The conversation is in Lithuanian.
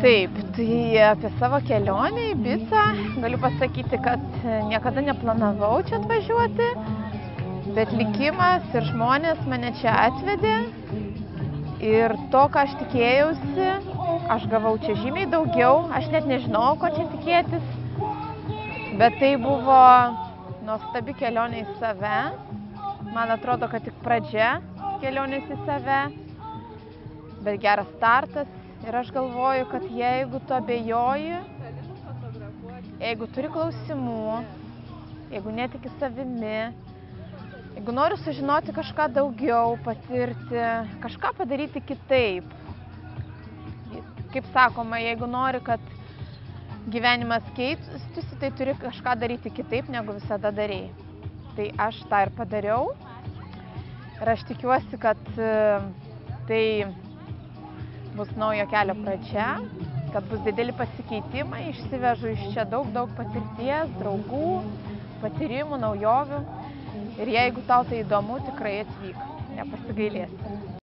Taip, tai apie savo kelionę į Ibicą galiu pasakyti, kad niekada neplanavau čia atvažiuoti, bet likimas ir žmonės mane čia atvedė ir to, ką aš tikėjausi, aš gavau čia žymiai daugiau, aš net nežinau, ko čia tikėtis, bet tai buvo nuostabi kelionė į save, man atrodo, kad tik pradžia kelionės į save, bet geras startas. Ir aš galvoju, kad jeigu tu abejoji, jeigu turi klausimų, jeigu netiki savimi, jeigu nori sužinoti kažką daugiau, patirti, kažką padaryti kitaip. Kaip sakoma, jeigu nori, kad gyvenimas keistųsi, tai turi kažką daryti kitaip, negu visada darei. Tai aš tą ir padariau. Ir aš tikiuosi, kad tai bus naujo kelio pradžia, kad bus dideli pasikeitimai, išsivežu iš čia daug patirties, draugų, patyrimų, naujovių. Ir jeigu tau tai įdomu, tikrai atvyk, nepasigailėsi.